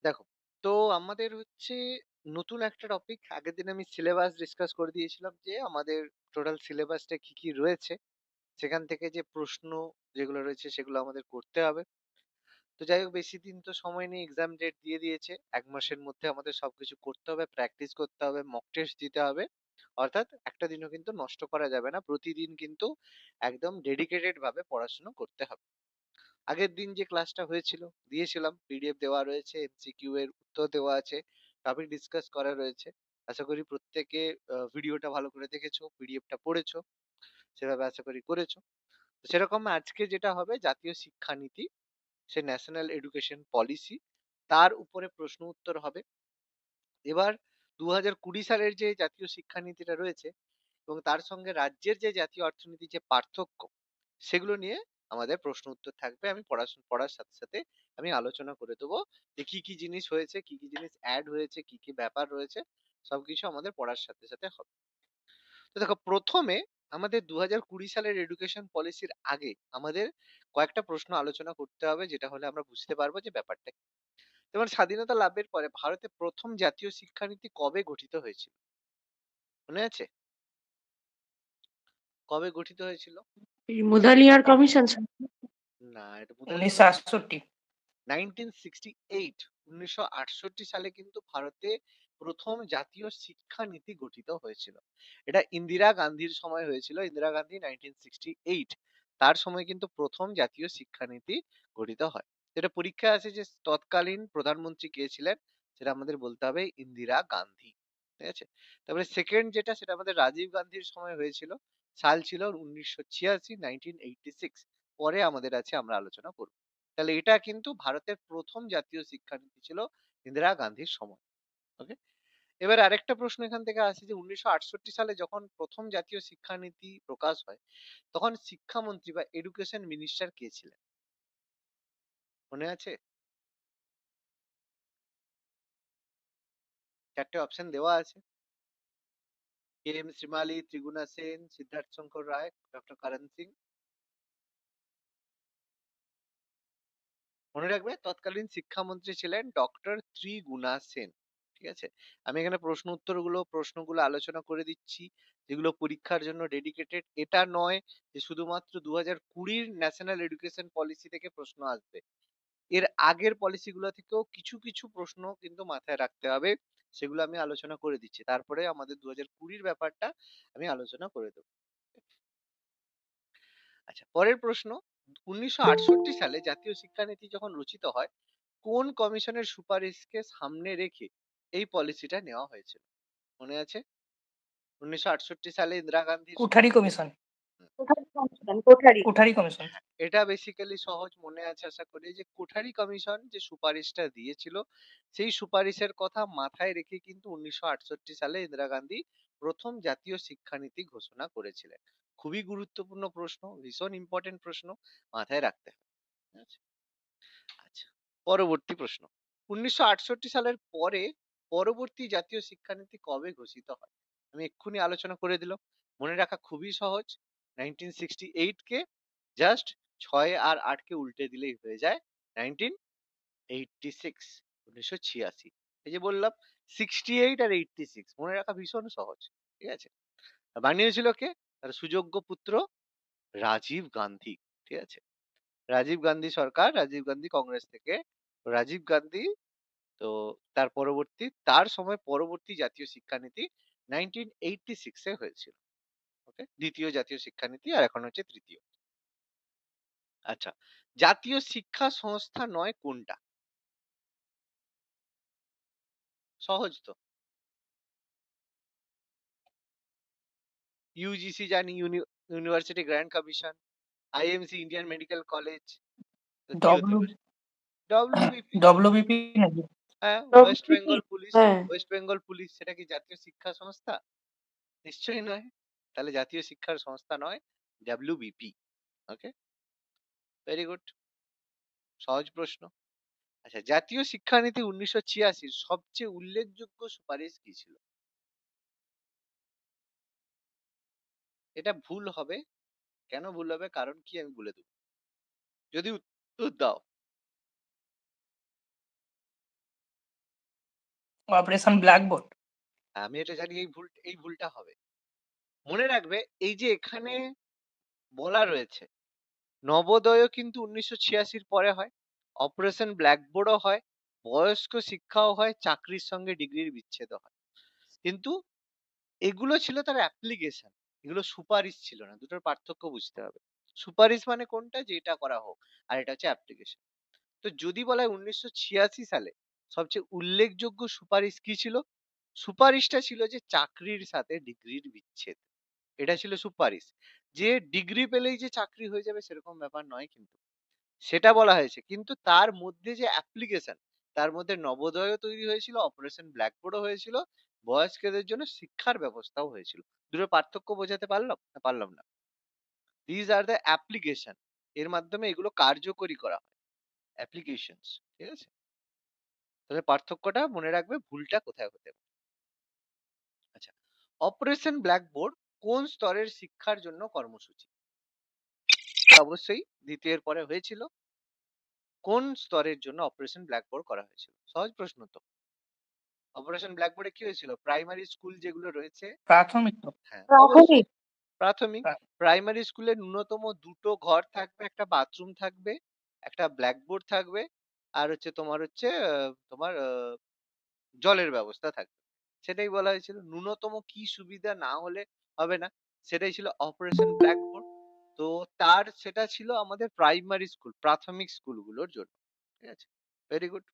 দেখো, তো আমাদের হচ্ছে নতুন একটা টপিক। আগের দিন আমি সিলেবাস ডিসকাস করে দিয়েছিলাম যে আমাদের টোটাল সিলেবাসটা কি কি রয়েছে, সেখান থেকে যে প্রশ্ন যেগুলো রয়েছে সেগুলো আমাদের করতে হবে। তো যাই হোক, বেশি দিন তো সময় নেই, এক্সাম ডেট দিয়ে দিয়েছে। 1 মাসের মধ্যে আমাদের সবকিছু করতে হবে, প্র্যাকটিস করতে হবে, মক টেস্ট দিতে হবে। অর্থাৎ একটা দিনও কিন্তু নষ্ট করা যাবে না, প্রতিদিন কিন্তু একদম ডেডিকেটেড ভাবে পড়াশোনা করতে হবে। আগের দিন যে ক্লাসটা হয়েছিল, দিয়েছিলাম, পিডিএফ দেওয়া রয়েছে, এমসিকিউ এর উত্তর দেওয়া আছে, টপিক ডিসকাস করা রয়েছে। আশা করি প্রত্যেকে ভিডিওটা ভালো করে দেখেছো, পিডিএফটা পড়েছো, সেভাবে আশা করি করেছো। তো সেরকম আজকে যেটা হবে, জাতীয় শিক্ষানীতি, সে ন্যাশনাল এডুকেশন পলিসি, তার উপরে প্রশ্ন উত্তর হবে। এবার 2020 সালের যে জাতীয় শিক্ষানীতিটা রয়েছে এবং তার সঙ্গে রাজ্যের যে জাতীয় অর্থনীতির যে পার্থক্য, সেগুলো নিয়ে আমাদের প্রশ্ন উত্তর থাকবে। আমি পড়ার সাথে সাথে আমি আলোচনা করে দেবো যে কি কি জিনিস হয়েছে, কি কি জিনিস অ্যাড হয়েছে, কি কি ব্যাপার রয়েছে, সবকিছু আমাদের পড়ার সাথে সাথে হবে। তো দেখো, প্রথমে আমাদের 2020 সালের এডুকেশন পলিসির আগে আমাদের কয়েকটা প্রশ্ন আলোচনা করতে হবে, যেটা হলে আমরা বুঝতে পারবো যে ব্যাপারটা কি। যেমন স্বাধীনতা লাভের পরে ভারতে প্রথম জাতীয় শিক্ষানীতি কবে গঠিত হয়েছিল, মনে আছে? কবে গঠিত হয়েছিল? এই মুদালিয়ার কমিশন না, এটা মুতালিক কমিশন। 1968। 1968 সালে কিন্তু ভারতে প্রথম জাতীয় শিক্ষানীতি গঠিত হয়েছিল। এটা ইন্দিরা গান্ধীর সময় হয়েছিল। ইন্দিরা গান্ধী 1968, তার সময় কিন্তু প্রথম জাতীয় শিক্ষানীতি গঠিত হয়। যেটা পরীক্ষায় আছে যে তৎকালীন প্রধানমন্ত্রী কে ছিলেন, সেটা আমাদের বলতে হবে ইন্দিরা গান্ধী। ঠিক আছে। তারপরে সেকেন্ড যেটা, সেটা আমাদের রাজীব গান্ধীর সময় হয়েছিল। সাল ছিল 1986, 1986। পরে আমাদের আছে, আমরা আলোচনা করব। তাহলে এটা কিন্তু ভারতের প্রথম জাতীয় শিক্ষানীতি ছিল ইন্দিরা গান্ধীর সময়। ওকে। এবার আরেকটা প্রশ্ন এখান থেকে আসে যে 1968 সালে যখন প্রথম জাতীয় শিক্ষানীতি প্রকাশ হয়, তখন শিক্ষামন্ত্রী বা এডুকেশন মিনিস্টার কে ছিলেন, মনে আছে? 4টে অপশন দেওয়া আছে: কে এম শ্রীমালি, ত্রিগুণা সেন, সিদ্ধার্থ শঙ্কর রায়, ডক্টর করণ সিং। মনে রাখবে, তৎকালীন শিক্ষামন্ত্রী ছিলেন ডক্টর ত্রিগুণা সেন। ঠিক আছে। আমি এখানে প্রশ্নগুলো আলোচনা করে দিচ্ছি, যেগুলো পরীক্ষার জন্য ডেডিকেটেড। এটা নয় যে শুধুমাত্র 2020 ন্যাশনাল এডুকেশন পলিসি থেকে প্রশ্ন আসবে, এর আগের পলিসিগুলো থেকেও কিছু কিছু প্রশ্ন কিন্তু মাথায় রাখতে হবে। সেগুলো আমি আলোচনা করে দিচ্ছি, তারপরে আমাদের 2020 ব্যাপারটা আমি আলোচনা করে দেবো। আচ্ছা, পরের প্রশ্ন: 1968 সালে জাতীয় শিক্ষানীতি যখন রচিত হয়, কোন কমিশনের সুপারিশকে সামনে রেখে এই পলিসিটা নেওয়া হয়েছিল, মনে আছে? 1968 সালে ইন্দিরা গান্ধীর কোঠারি সময়। কমিশন। হুম, কোঠারি কমিশন। এটা বেসিক্যালি সহজ, মনে আছে আশা করি, যে কোঠারি কমিশন যে সুপারিশটা দিয়েছিল, সেই সুপারিশের কথা মাথায় রেখে কিন্তু 1968 সালে ইন্দিরা গান্ধী প্রথম জাতীয় শিক্ষানীতি ঘোষণা করেছিলেন। খুবই গুরুত্বপূর্ণ প্রশ্ন, ভীষণ ইম্পর্টেন্ট প্রশ্ন, মাথায় রাখতে হবে। ঠিক আছে? আচ্ছা, পরবর্তী প্রশ্ন: 1968 সালের পরে পরবর্তী জাতীয় শিক্ষানীতি কবে ঘোষিত হয়? আমি এক্ষুনি আলোচনা করে দিলাম, মনে রাখা খুবই সহজ। 1968 কে জাস্ট 6 আর 8 কে উল্টে দিলেই হয়ে যায় 1986, 1986। এই যে বললাম, 68 আর 86 মনে রাখা ভীষণ সহজ। ঠিক আছে। আর বানিয়েছিল কে? তার সুযোগ্য পুত্র রাজীব গান্ধী। ঠিক আছে। রাজীব গান্ধী সরকার, রাজীব গান্ধী কংগ্রেস থেকে। রাজীব গান্ধী, তো তার সময় পরবর্তী জাতীয় শিক্ষানীতি 1986 এ হয়েছিল। ওকে, দ্বিতীয় জাতীয় শিক্ষানীতি, আর এখন হচ্ছে তৃতীয়। আচ্ছা, জাতীয় শিক্ষা সংস্থা নয় কোনটা? সহজ তো। ইউজিসি জানি, university grand commission. IMC, Indian medical college. তো কি হতে ডব্লিউ পারে? ডব্লিউবিপি। ডব্লিউবিপি নাকি? হ্যাঁ, ওয়েস্ট বেঙ্গল পুলিশ। হ্যাঁ। ওয়েস্ট বেঙ্গল পুলিশ, সেটা কি জাতীয় শিক্ষা সংস্থা? নিশ্চয়ই নয়। তাহলে জাতীয় শিক্ষার সংস্থা নয়, ডাব্লিউবিপি। ওকে, ভেরি গুড, সহজ প্রশ্ন। আচ্ছা, জাতীয় শিক্ষানীতি 1986 সবচেয়ে উল্লেখযোগ্য সুপারিশ কি ছিল? এটা ভুল হবে। কেন ভুল হবে, কারণ কি, আমি বলে দেবো যদি উত্তর দাও। Operation blackboard. আমি এটা জানি এই ভুলটা হবে। মনে রাখবে এই যে এখানে বলা রয়েছে নবোদয়ও কিন্তু 1986 পরে হয়, অপারেশন ব্ল্যাকবোর্ডও হয়, বয়স্ক শিক্ষাও হয়, চাকরির সঙ্গে ডিগ্রির বিচ্ছেদও হয়। কিন্তু এগুলো ছিল তার অ্যাপ্লিকেশন, এগুলো সুপারিশ ছিল না। দুটোর পার্থক্য বুঝতে হবে। সুপারিশ মানে কোনটা, যে এটা করা হোক, আর এটা হচ্ছে অ্যাপ্লিকেশন। তো যদি বলা হয় 1986 সালে সবচেয়ে উল্লেখযোগ্য সুপারিশ কি ছিল, সুপারিশটা ছিল যে চাকরির সাথে ডিগ্রির বিচ্ছেদ। এটা ছিল সুপারিশ। যে ডিগ্রি পেলেই যে চাকরি হয়ে যাবে সেরকম ব্যাপার নয় কিন্তু, সেটা বলা হয়েছে। কিন্তু তার মধ্যে যে অ্যাপ্লিকেশন, তার মধ্যে নবোদয়ও তৈরি হয়েছিল, অপারেশন ব্ল্যাকবোর্ডও হয়েছিল, বয়স্কদের জন্য শিক্ষার ব্যবস্থাও হয়েছিল। দুটোর পার্থক্য বোঝাতে পারলাম না পারলাম না? দিজ আর দ্য অ্যাপ্লিকেশন, এর মাধ্যমে এগুলো কার্যকরী করা হয়, অ্যাপ্লিকেশনস। ঠিক আছে, তাহলে পার্থক্যটা মনে রাখবে, ভুলটা কোথায় হতে পারে। আচ্ছা, অপারেশন ব্ল্যাকবোর্ড কোন স্তরের শিক্ষার জন্য কর্মসূচি? অবশ্যই দ্বিতীয়ের পরে হয়েছিল। কোন স্তরের জন্য অপারেশন ব্ল্যাকবোর্ড করা হয়েছিল? সহজ প্রশ্ন তো। অপারেশন ব্ল্যাকবোর্ডে কি হয়েছিল? প্রাইমারি স্কুল যেগুলো রয়েছে, প্রাথমিক তো। হ্যাঁ অবশ্যই প্রাথমিক? প্রাথমিক। প্রাইমারি স্কুলে ন্যূনতম দুটো ঘর থাকবে, একটা বাথরুম থাকবে, একটা ব্ল্যাকবোর্ড থাকবে, আর হচ্ছে তোমার হচ্ছে তোমার জলের ব্যবস্থা থাকবে। সেটাই বলা হয়েছিল। ন্যূনতম কি সুবিধা না হলে হবে না, সেটাই ছিল অপারেশন ব্ল্যাকবোর্ড। তো তার সেটা ছিল আমাদের প্রাইমারি স্কুল, প্রাথমিক স্কুলগুলোর জন্য। ঠিক আছে, ভেরি গুড।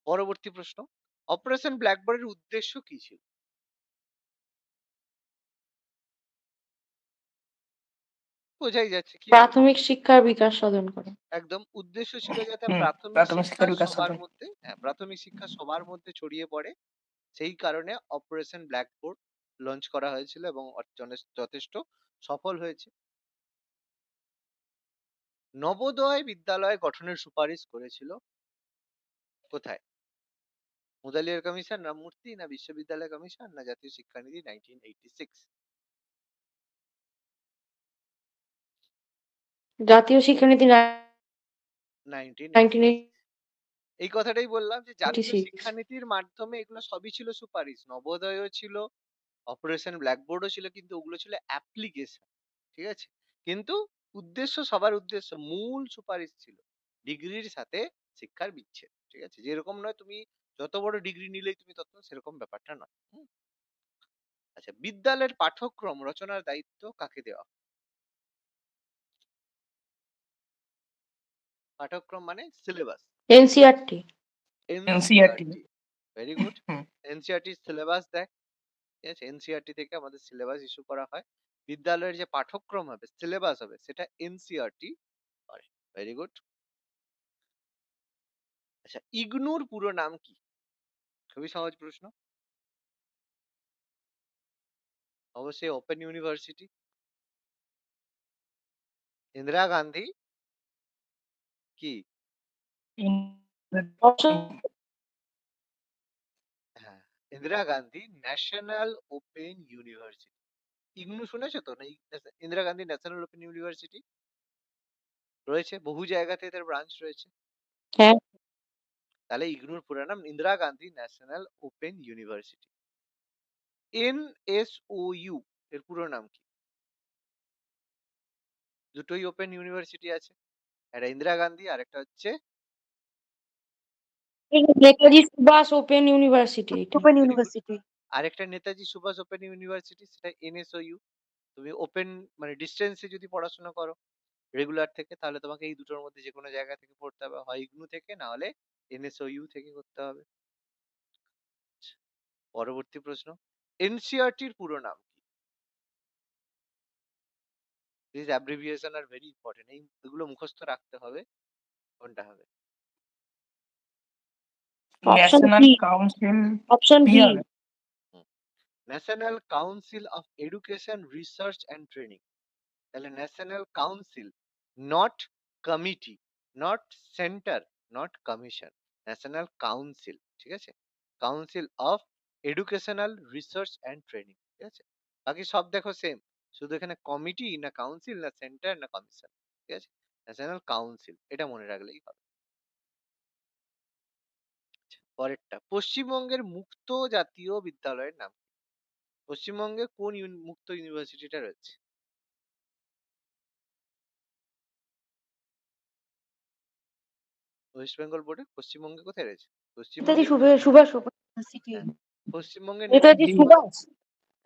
পরবর্তী প্রশ্ন, অপারেশন ব্ল্যাকবোর্ডের উদ্দেশ্য কি ছিল? বোঝাই যাচ্ছে কি হবে। প্রাথমিক শিক্ষার বিকাশ সাধন করে। একদম উদ্দেশ্য ছিল যাতে প্রাথমিক প্রাথমিক শিক্ষা শিক্ষার বিকাশ সবার সাধন। মধ্যে, হ্যাঁ প্রাথমিক শিক্ষা সবার মধ্যে ছড়িয়ে পড়ে। সেই কারণে অপারেশন ব্ল্যাকবোর্ড লঞ্চ করা হয়েছিল এবং যথেষ্ট সফল হয়েছে। নবোদয় বিদ্যালয় গঠনের সুপারিশ করেছিল কোথায়? মুদালিয়ার কমিশন, না মূর্তি, না বিশ্ববিদ্যালয় কমিশন, না জাতীয় শিক্ষানীতি 1986? জাতীয় শিক্ষানীতি 1986। এই কথাটাই বললাম যে জাতীয় 1986। শিক্ষানীতির মাধ্যমে এগুলো সবই ছিল সুপারিশ। নবোদয়ও ছিল, অপারেশন ব্ল্যাকবোর্ডও ছিল, কিন্তু ওগুলো ছিল অ্যাপ্লিকেশন। ঠিক আছে, কিন্তু উদ্দেশ্য, সবার উদ্দেশ্য, মূল সুপারিশ ছিল ডিগ্রির সাথে শিক্ষার বিচ্ছেদ। ঠিক আছে, যেরকম নয় তুমি যত বড় ডিগ্রি নিলেই তুমি তত, সেরকম ব্যাপারটা নয়। আচ্ছা, বিদ্যালয়ের পাঠ্যক্রম রচনার দায়িত্ব কাকে দেওয়া হয়? পাঠ্যক্রম মানে syllabus. NCERT. NCERT. NCERT, very good. NCERT syllabus দেয়। ঠিক আছে, এনসিইআরটি থেকে আমাদের সিলেবাস ইস্যু করা হয়। বিদ্যালয়ের যে পাঠ্যক্রম হবে, সিলেবাস হবে, সেটা এনসিইআরটি করে। Very good. আচ্ছা, ইগনুর পুরো নাম কি? খুবই সহজ প্রশ্ন। অবশ্যই ওপেন ইউনিভার্সিটি। ইন্দিরা গান্ধী কি? অপশন হ্যাঁ, Indira Gandhi national open university. IGNOU শুনেছো তো? না, Indira Gandhi national open university রয়েছে, বহু জায়গাতে এদের ব্রাঞ্চ রয়েছে। হ্যাঁ। তাহলে ইগনুর পুরো নাম Indira Gandhi national open university. NSOU এর পুরো নাম কি? দুটোই ওপেন ইউনিভার্সিটি আছে, একটা ইন্দিরা গান্ধী আর একটা হচ্ছে Netaji Subhas open university. Open very good. University. আরেকটা নেতাজি সুভাষ ওপেন ইউনিভার্সিটি, সেটা এনএসওইউ। তুমি ওপেন মানে ডিস্টেন্সে যদি পড়াশোনা করো রেগুলার থেকে, তাহলে তোমাকে এই দুটোর মধ্যে যে কোনো জায়গা থেকে পড়তে হবে, হয় ইগনু থেকে, না হলে এনএসওইউ থেকে করতে হবে। পরবর্তী প্রশ্ন, এনসিইআরটির পুরো নাম কি? This abbreviation are very important, এগুলো মুখস্থ রাখতে হবে। কোনটা হবে? Option national B. Council. Option B B. হবে। National Council of Education Research and Training. তাহলে national council, not committee, not centre, not commission, national council. ঠিক আছে, Council of Educational Research and Training. ঠিক আছে, বাকি সব দেখো সেম, শুধু এখানে কমিটি না কাউন্সিল না সেন্টার না কমিশন। ঠিক আছে, ন্যাশনাল কাউন্সিল, এটা মনে রাখলেই হবে। পরেরটা, পশ্চিমবঙ্গের মুক্ত জাতীয় বিদ্যালয়ের নাম কি? পশ্চিমবঙ্গে কোন মুক্ত ইউনিভার্সিটিটা রয়েছে? ওয়েস্ট বেঙ্গল বোর্ডে পশ্চিমবঙ্গে কোথায় রয়েছে? নেতাজি পশ্চিমবঙ্গের সুভাষ ইউনিভার্সিটি। হ্যাঁ, পশ্চিমবঙ্গের নেতাজি সুভাষ।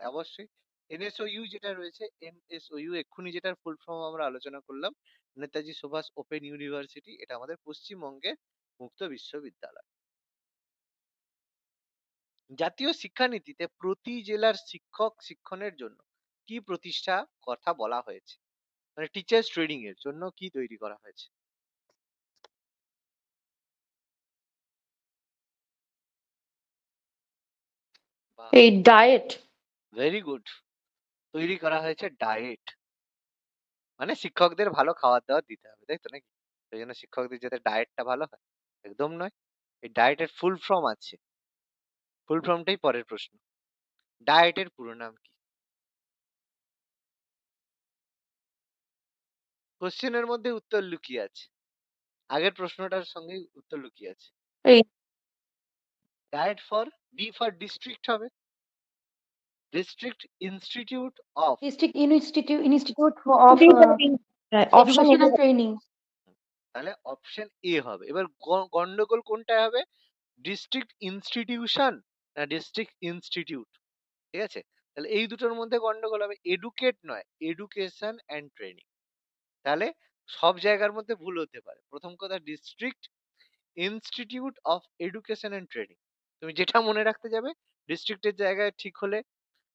অবশ্যই এনএসওইউ যেটা রয়েছে, এনএসওইউ এক্ষুনি যেটার ফুল ফর্ম আমরা আলোচনা করলাম, নেতাজি সুভাষ ওপেন ইউনিভার্সিটি, এটা আমাদের পশ্চিমবঙ্গের মুক্ত বিশ্ববিদ্যালয়। জাতীয় শিক্ষানীতিতে প্রতি জেলার শিক্ষক শিক্ষণের জন্য কি প্রতিষ্ঠা কথা বলা হয়েছে? মানে টিচার্স ট্রেনিং এর জন্য কি তৈরি করা হয়েছে? এই ডায়েট। ভেরি গুড, তৈরি করা হয়েছে ডায়েট। মানে শিক্ষকদের ভালো খাবার দাবার দিতে হবে, তাই তো নাকি? সেই জন্য শিক্ষকদের যাতে ডায়েটটা ভালো হয়? একদম নয়। এই ডায়েটের ফুল ফর্ম আছে, ফুল ফর্মটাই পরের প্রশ্ন। ডায়েটের পুরো নাম কি? কোশ্চেনের মধ্যে উত্তর লুকিয়ে আছে, আগের প্রশ্নটার সঙ্গে উত্তর লুকিয়ে আছে। এই DIET for, D for district হবে, district institute of. District institute of option education and training. তাহলে অপশন এ হবে। এবার গন্ডগোল কোনটায় হবে? ডিস্ট্রিক্ট ইনস্টিটিউশন না ডিস্ট্রিক্ট ইনস্টিটিউট? ঠিক আছে, তাহলে এই দুটোর মধ্যে গন্ডগোল হবে, এডুকেট নয়, এডুকেশন এন্ড ট্রেনিং। তাহলে সব জায়গার মধ্যে ভুল হতে পারে। প্রথম কথা, district institute of education and training, তুমি যেটা মনে রাখতে যাবে ডিস্ট্রিক্টের জায়গায় ঠিক হলে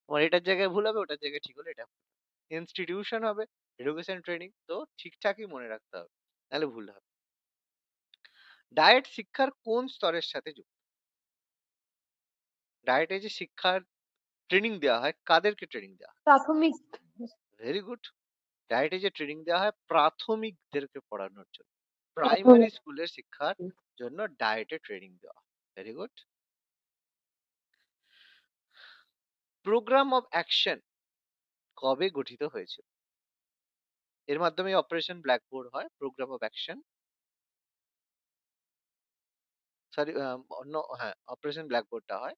তোমার এটার জায়গায় ভুল হবে, ওটার জায়গায় ঠিক হলে এটা ইনস্টিটিউশন হবে, এডুকেশন ট্রেনিং, তো ঠিকঠাকই মনে রাখতে হবে, নাহলে ভুল হবে। ডায়েট শিক্ষার কোন স্তরের সাথে যুক্ত? ডায়েটে যে শিক্ষার ট্রেনিং দেওয়া হয়, কাদেরকে ট্রেনিং দেওয়া হয়? প্রাথমিক। Very good. ডায়েটে যে ট্রেনিং দেওয়া হয় প্রাথমিকদেরকে পড়ানোর জন্য, প্রাইমারি স্কুলের শিক্ষার জন্য ডায়েটে ট্রেনিং দেওয়া হয়। Very good. Programme of action কবে গঠিত হয়েছিল? এর মাধ্যমে অপারেশন ব্ল্যাকবোর্ড হয়, প্রোগ্রাম অফ অ্যাকশন, সরি অন্য, হ্যাঁ অপারেশন ব্ল্যাকবোর্ডটা হয়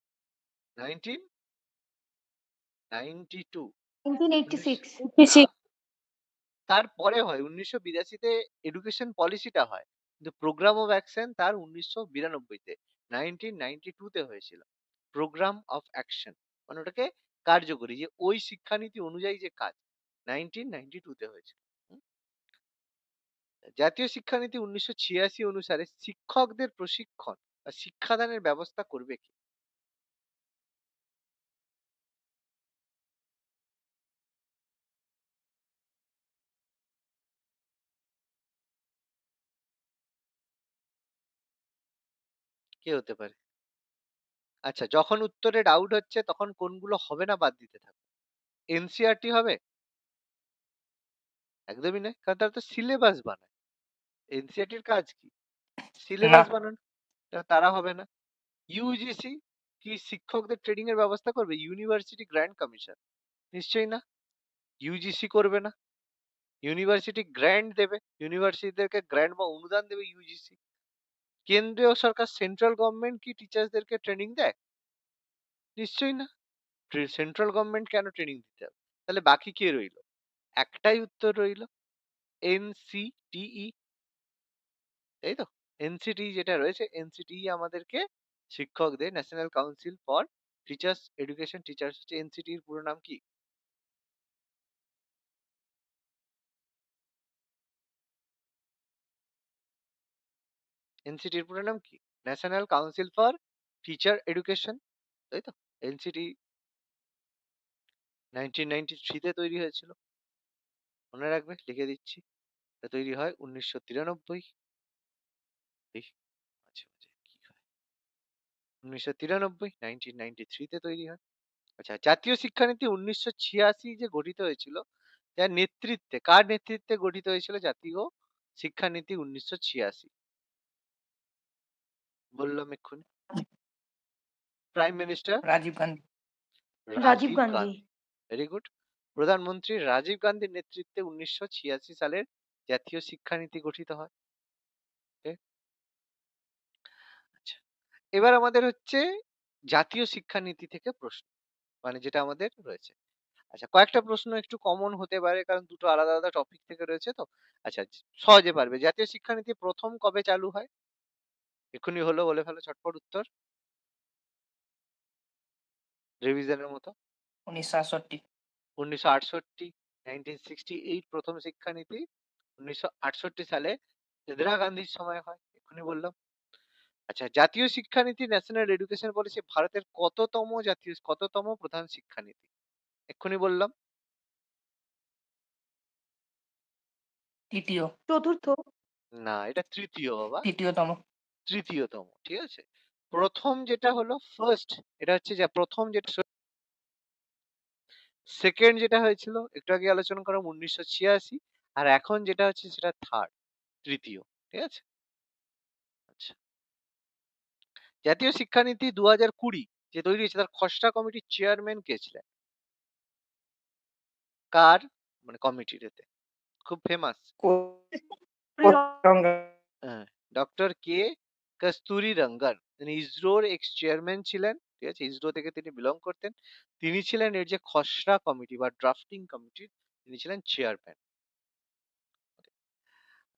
1992। 1986। তারপরে হয় 1982-তে এডুকেশন পলিসিটা হয়, কিন্তু প্রোগ্রাম অফ অ্যাকশন তার 1992-তে 1992-তে হয়েছিল। প্রোগ্রাম অফ অ্যাকশন মানে ওটাকে কার্যকরী, যে ওই শিক্ষানীতি অনুযায়ী যে কাজ 1992-তে হয়েছিল। হুম? জাতীয় শিক্ষানীতি 1986 অনুসারে শিক্ষকদের প্রশিক্ষণ বা শিক্ষাদানের ব্যবস্থা করবে কি? কে হতে পারে? আচ্ছা, যখন উত্তরে ডাউট হচ্ছে তখন কোনগুলো হবে না বাদ দিতে থাকো। এনসিইআরটি হবে? একদমই নয়, কারণ তারা তো সিলেবাস বানায়। এনসিইআরটির কাজ কি? সিলেবাস বানানো। তারা হবে না। ইউজিসি কি শিক্ষকদের ট্রেনিং এর ব্যবস্থা করবে? ইউনিভার্সিটি গ্র্যান্ট কমিশন, নিশ্চয়ই না, ইউজিসি করবে না। ইউনিভার্সিটি গ্র্যান্ট দেবে, ইউনিভার্সিটিদেরকে গ্র্যান্ট বা অনুদান দেবে ইউজিসি। কেন্দ্রীয় সরকার, সেন্ট্রাল গভর্নমেন্ট কি টিচার্সদেরকে ট্রেনিং দেয়? নিশ্চয়ই না। সেন্ট্রাল গভর্নমেন্ট কেন ট্রেনিং দিতে হবে? তাহলে বাকি কে রইল? একটাই উত্তর রইল, এনসিটিই, তাই তো? এনসিটিই যেটা রয়েছে, এনসিটিই আমাদেরকে শিক্ষকদের, national council for teachers education, teachers হচ্ছে এনসিটির পুরো নাম কি? এনসিটির পুরো নাম কি? National council for teacher education, তাই তো? এনসিটি 1993-তে তৈরি হয়েছিল, মনে রাখবে, লিখে দিচ্ছি। এটা তৈরি হয় 1993। মাঝে মাঝে কি হয়, 1993, 1993-তে তৈরি হয়। আচ্ছা, জাতীয় শিক্ষানীতি 1986 যে গঠিত হয়েছিল, যার নেতৃত্বে, কার নেতৃত্বে গঠিত হয়েছিল জাতীয় শিক্ষানীতি 1986? বললাম এক্ষুনি, prime minister Rajiv Gandhi. Rajiv Rajiv Gandhi. Gandhi. Very good. প্রধানমন্ত্রী রাজীব গান্ধীর নেতৃত্বে 1986 সালের জাতীয় শিক্ষানীতি গঠিত হয়। Okay? আচ্ছা, এবার আমাদের হচ্ছে জাতীয় শিক্ষানীতি থেকে প্রশ্ন, মানে যেটা আমাদের রয়েছে। আচ্ছা, কয়েকটা প্রশ্ন একটু কমন হতে পারে কারণ দুটো আলাদা আলাদা টপিক থেকে রয়েছে তো। আচ্ছা, সহজে পারবে। জাতীয় শিক্ষানীতি প্রথম কবে চালু হয়? এক্ষুনি হলো, বলে ফেলো চটপট উত্তর, রিভিশনের মতো। 1968। 1968, 1968 প্রথম শিক্ষানীতি। 1968 সালে ইন্দিরা গান্ধীর সময় হয়, এক্ষুনি বললাম। আচ্ছা, জাতীয় শিক্ষানীতি ন্যাশনাল এডুকেশন পলিসি ভারতের কততম প্রধান শিক্ষানীতি? এক্ষুনি বললাম। তৃতীয়। চতুর্থ। না, এটা তৃতীয় বাবা, তৃতীয়তম। তৃতীয়তম। ঠিক আছে, প্রথম যেটা হলো ফার্স্ট, এটা হচ্ছে যে প্রথম যেটা। সেকেন্ড যেটা হয়েছিল একটু আগে আলোচনা করলাম 1986, আর এখন যেটা হচ্ছে সেটা থার্ড, তৃতীয়। ঠিক আছে। আচ্ছা, জাতীয় শিক্ষানীতি 2020 যে তৈরি হয়েছে তার খসড়া কমিটির চেয়ারম্যান কে ছিলেন? কার মানে কমিটির এতে খুব ফেমাস? হ্যাঁ, ডক্টর কে কস্তুরী রঙ্গন। তিনি ইসরোর এক্স চেয়ারম্যান ছিলেন। ঠিক আছে, ইসরো থেকে তিনি বিলং করতেন। তিনি ছিলেন এর যে খসড়া কমিটি বা ড্রাফটিং কমিটির তিনি ছিলেন চেয়ারম্যান।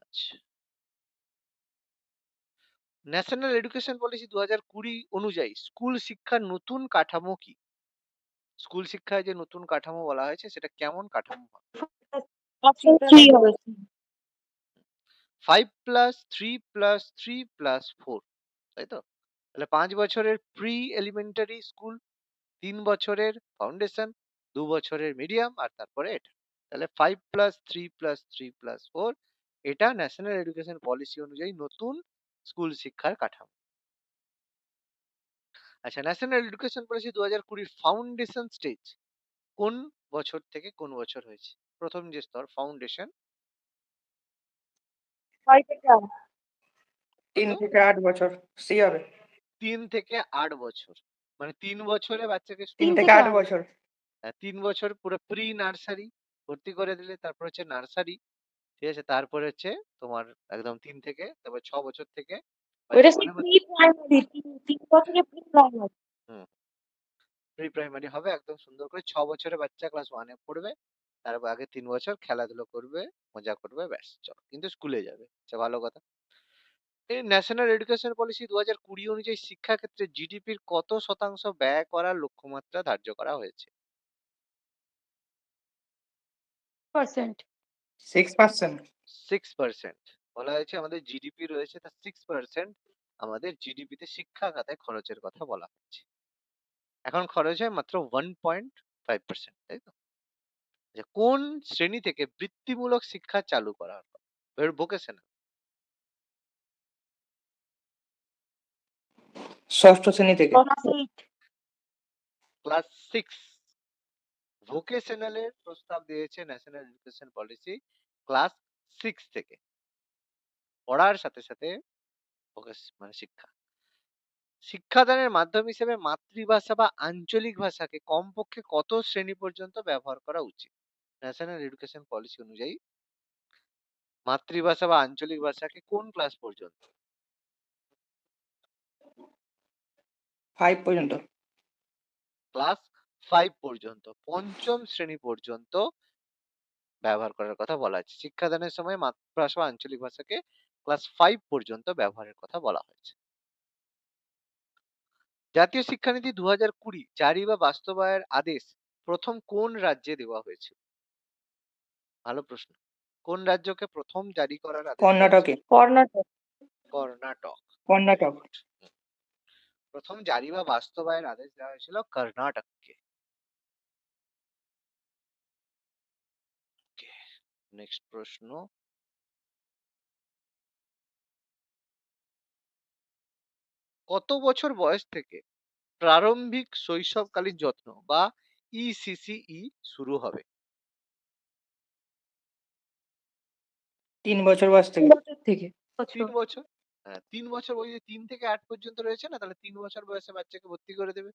আচ্ছা, ন্যাশনাল এডুকেশন পলিসি 2020 অনুযায়ী স্কুল শিক্ষার নতুন কাঠামো কি? স্কুল শিক্ষায় যে নতুন কাঠামো বলা হয়েছে সেটা কেমন কাঠামো হবে? অপশন 3 হবে। 5+3+3+4, তাই তো? তাহলে 5 বছরের প্রি এলিমেন্টারি স্কুল, 3 বছরের ফাউন্ডেশন, 2 বছরের মিডিয়াম, আর তারপরে এটা। তাহলে 5+3+3+4 এটা ন্যাশনাল এডুকেশন পলিসি অনুযায়ী নতুন স্কুল শিক্ষার কাঠামো। আচ্ছা, national education policy 2020 foundation stage কোন বছর থেকে কোন বছর হয়েছে? প্রথম যে স্তর ফাউন্ডেশন, 6 থেকে 8। 3 থেকে 8 বছর। সি হবে। 3 থেকে 8 বছর, মানে 3 বছরে বাচ্চাকে 3 3 স্কুলে থেকে থেকে 8 8। বছর। 3 বছর পুরো প্রি নার্সারি ভর্তি করে দিলে, তারপর হচ্ছে নার্সারি। ঠিক আছে, তারপরে হচ্ছে তোমার একদম 3 থেকে তারপর 6 বছর থেকে ওটা বাচ্চাকে সেই মানে প্রি প্রাইমারি, 3 বছরের প্রি প্রাইমারি। হুম, প্রি প্রাইমারি হবে একদম সুন্দর করে। 6 বছরে বাচ্চা ক্লাস 1 এ পড়বে, তারপর আগে 3 বছর খেলাধুলো করবে, মজা করবে, ব্যাস চলো, কিন্তু স্কুলে যাবে। আচ্ছা, ভালো কথা। এই ন্যাশনাল এডুকেশন পলিসি 2020 অনুযায়ী শিক্ষা ক্ষেত্রে জিডিপির কত শতাংশ ব্যয় করার লক্ষ্যমাত্রা ধার্য করা হয়েছে? 6%। 6%। 6%। বলা হয়েছে আমাদের জিডিপি রয়েছে তার 6% আমাদের জিডিপিতে শিক্ষা খাতে খরচের কথা বলা হয়েছে। এখন খরচ হয় মাত্র 1.5%, তাই তো? আচ্ছা, কোন শ্রেণী থেকে বৃত্তিমূলক শিক্ষা চালু করা হলো? ভোকেশনাল। ষষ্ঠ শ্রেণী থেকে। ক্লাস 8। ক্লাস 6। ভোকেশনালের প্রস্তাব দিয়েছে ন্যাশনাল এডুকেশন পলিসি ক্লাস 6 থেকে, পড়ার সাথে সাথে মানে শিক্ষা। শিক্ষাদানের মাধ্যম হিসেবে মাতৃভাষা বা আঞ্চলিক ভাষাকে কমপক্ষে কত শ্রেণী পর্যন্ত ব্যবহার করা উচিত? ন্যাশনাল এডুকেশন পলিসি অনুযায়ী মাতৃভাষা বা আঞ্চলিক ভাষাকে কোন ক্লাস পর্যন্ত? 5 পর্যন্ত। ক্লাস 5 পর্যন্ত, পঞ্চম শ্রেণী পর্যন্ত ব্যবহার করার কথা বলা আছে। শিক্ষাদানের সময় মাতৃভাষা বা আঞ্চলিক ভাষাকে ক্লাস 5 পর্যন্ত ব্যবহারের কথা বলা হয়েছে। জাতীয় শিক্ষানীতি 2020 জারি বা বাস্তবায়নের আদেশ প্রথম কোন রাজ্যে দেওয়া হয়েছিল? ভালো প্রশ্ন। কোন রাজ্যকে প্রথম জারি করার আদেশ দেওয়া হয়েছিল? কর্ণাটকে। কর্ণাটক। কর্ণাটক। কর্ণাটক। প্রথম জারি বা বাস্তবায়নের আদেশ দেওয়া হয়েছিল কর্ণাটককে। নেক্সট প্রশ্ন, কত বছর বয়স থেকে প্রারম্ভিক শৈশবকালীন যত্ন বা ইসিসিই শুরু হবে? 3 বছর বয়স 3 থেকে। বছর থেকে। 3 বছর। হ্যাঁ, 3 বছর, ওই যে 3 থেকে 8 পর্যন্ত রয়েছে না, তাহলে 3 বছর বয়সে বাচ্চাকে ভর্তি করে দেবে।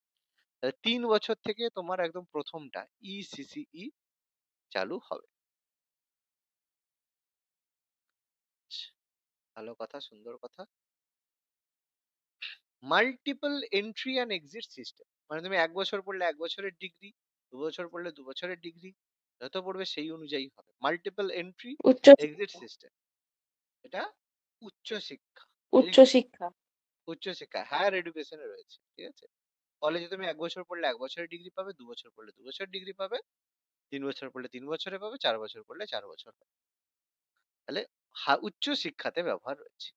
তাহলে 3 বছর থেকে তোমার একদম প্রথমটা ইসিসিই চালু হবে। আচ্ছা, ভালো কথা, সুন্দর কথা। Multiple entry and exit system. মানে তুমি ১ বছর পড়লে ১ বছরের ডিগ্রি, ২ বছর পড়লে ২ বছরের ডিগ্রি, যত পড়বে সেই অনুযায়ী হবে। মাল্টিপল এন্ট্রি উচ্চ এক্সিট সিস্টেম। এটা উচ্চ শিক্ষা। ভেরি উচ্চ গুড। শিক্ষা। উচ্চ শিক্ষা, হায়ার এডুকেশন এ রয়েছে। ঠিক আছে? কলেজে তুমি ১ বছর পড়লে ১ বছরের ডিগ্রি পাবে, ২ বছর পড়লে ২ বছরের ডিগ্রি পাবে, ৩ বছর পড়লে ৩ বছরে পাবে, ৪ বছর পড়লে ৪ বছর পাবে। তাহলে উচ্চ শিক্ষাতে ব্যবহার রয়েছে।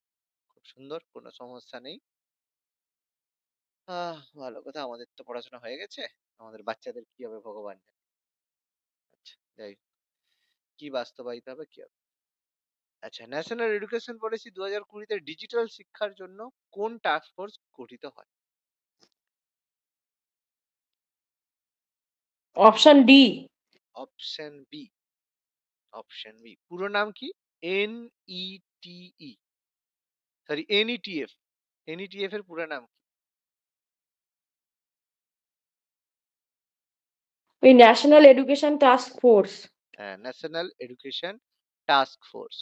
খুব সুন্দর, কোনো সমস্যা নেই। ভালো কথা, আমাদের তো পড়াশোনা হয়ে গেছে। আমাদের বাচ্চাদের কি হবে ভগবান জানে। আচ্ছা, যাই হোক, কি বাস্তবায়িত হবে কি হবে। আচ্ছা, ন্যাশনাল এডুকেশন পলিসি ২০২০ তে ডিজিটাল শিক্ষার জন্য কোন টাস্ক ফোর্স গঠিত হয়? Option D. Option B. Option B পুরো নাম কি? এনইটিই, সরি এনইটিএফ। এনইটিএফ এর পুরো নাম কি? ওই ন্যাশনাল এডুকেশন টাস্ক ফোর্স। হ্যাঁ, ন্যাশনাল এডুকেশন টাস্ক ফোর্স।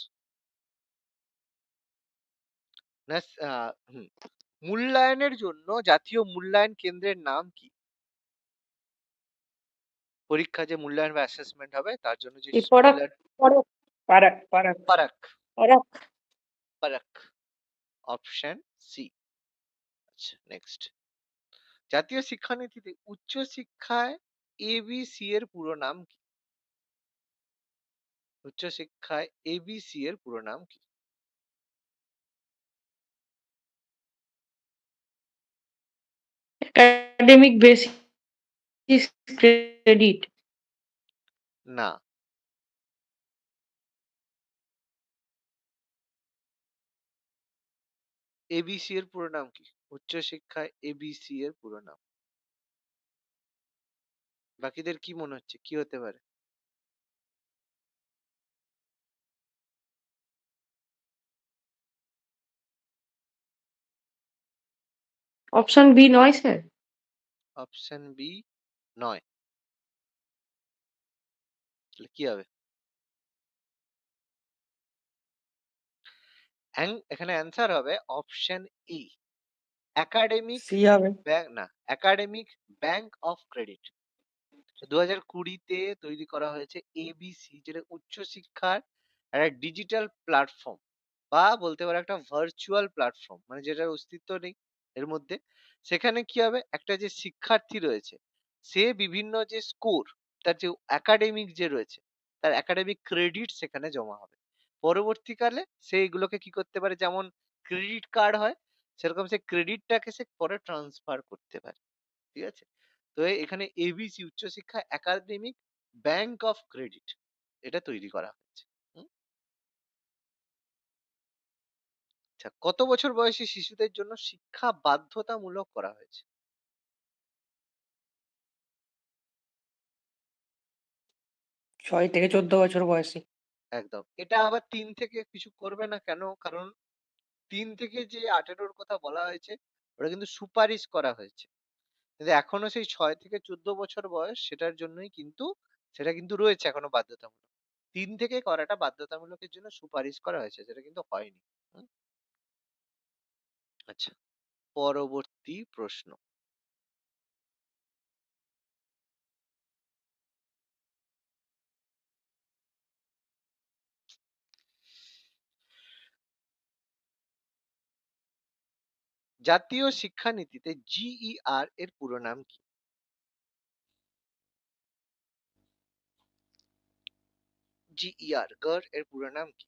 মূল্যায়নের জন্য জাতীয় মূল্যায়ন কেন্দ্রের নাম কি? পরীক্ষা যে মূল্যায়ন বা অ্যাসেসমেন্ট হবে তার জন্য যে এই পরাক মূল্যায়ন। পরাক পারাক পারাক পারাক। পরাক পারাক। Option C. আচ্ছা, নেক্সট। জাতীয় শিক্ষানীতিতে উচ্চ শিক্ষায় এবিসি এর পুরো নাম কি? উচ্চ শিক্ষায় এবিসি এর পুরো নাম কি? Academic basis credit. না। এবিসি এর পুরো নাম কি? উচ্চ শিক্ষায় এবিসি এর পুরো নাম। বাকিদের কি মনে হচ্ছে কি হতে পারে? অপশন বি নয় স্যার। অপশন বি নয়। তাহলে কি হবে? এখানে অ্যান্সার হবে অপশন ই, একাডেমিক সি হবে। ব্যাংক, না, একাডেমিক ব্যাংক অফ ক্রেডিট। ২০২০ তে তৈরি করা হয়েছে এবিসি, যেটা উচ্চশিক্ষার একটা ডিজিটাল প্ল্যাটফর্ম, বা বলতে পারো একটা ভার্চুয়াল প্ল্যাটফর্ম, মানে যেটার অস্তিত্ব নেই এর মধ্যে। সেখানে কি হবে, একটা যে শিক্ষার্থী রয়েছে সে বিভিন্ন যে স্কোর, তার যে একাডেমিক যে রয়েছে, তার একাডেমিক ক্রেডিট সেখানে জমা হবে। পরবর্তীকালে সে এগুলোকে কি করতে পারে, যেমন ক্রেডিট কার্ড হয় সেরকম সে ক্রেডিটটাকে সে পরে ট্রান্সফার করতে পারে। ঠিক আছে? তো এখানে এবিসি উচ্চশিক্ষা একাডেমিক ব্যাংক অফ ক্রেডিট এটা তৈরি করা হয়েছে। হুম? আচ্ছা, কত বছর বয়সী শিশুদের জন্য শিক্ষা বাধ্যতামূলক করা হয়েছে? ৬ থেকে ১৪ বছর বয়সী। একদম। এটা আবার ৩ থেকে কিছু করবে না কেন? কারণ ৩ থেকে যে ১৮ র কথা বলা হয়েছে ওটা কিন্তু সুপারিশ করা হয়েছে। কিন্তু এখনো সেই ৬ থেকে ১৪ বছর বয়স সেটার জন্যই কিন্তু সেটা কিন্তু রয়েছে এখনো বাধ্যতামূলক। ৩ থেকে করাটা বাধ্যতামূলকের জন্য সুপারিশ করা হয়েছে, সেটা কিন্তু হয়নি। হুম? আচ্ছা, পরবর্তী প্রশ্ন। জাতীয় শিক্ষানীতিতে জিইআর এর পুরো নাম কি? জিইআর গর এর পুরো নাম কি?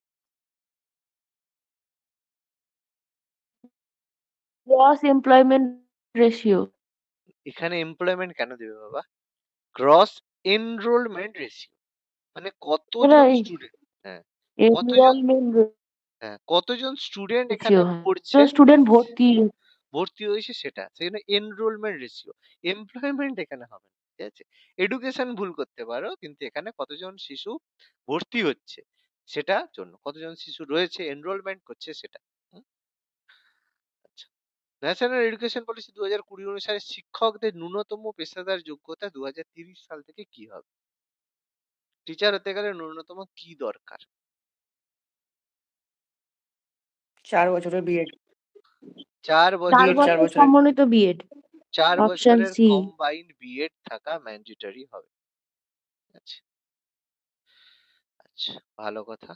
Gross employment ratio. এখানে এমপ্লয়মেন্ট কেন দেবে বাবা? গ্রস এনরোলমেন্ট রেশিও, মানে কতজন স্টুডেন্ট। হ্যাঁ, কতজন, এনরোলমেন্ট হ্যাঁ কতজন স্টুডেন্ট এখানে রেশিও। পড়ছে, স্টুডেন্ট ভর্তি। ভর্তি হয়েছে সেটা, সেখানে এনরোলমেন্ট রেশিও। এমপ্লয়মেন্ট এখানে হবে না। ঠিক আছে? এডুকেশন ভুল করতে পারো, কিন্তু এখানে কতজন শিশু ভর্তি হচ্ছে সেটা জন্য, কতজন শিশু রয়েছে এনরোলমেন্ট করছে সেটা। হুম? আচ্ছা, ন্যাশনাল এডুকেশন পলিসি ২০২০ অনুসারে শিক্ষকদের ন্যূনতম পেশাদার যোগ্যতা ২০৩০ সাল থেকে কি হবে? টিচার হতে গেলে ন্যূনতম কি দরকার? ৪ বছরের বিএড। 4 4 বছরের B.Ed 4 বছর বছরের। সমন্বিত বিএড। 4 অপশন বছরের সি। কম্বাইন্ড বিএড থাকা ম্যান্ডেটরি হবে। আচ্ছা, আচ্ছা, ভালো কথা।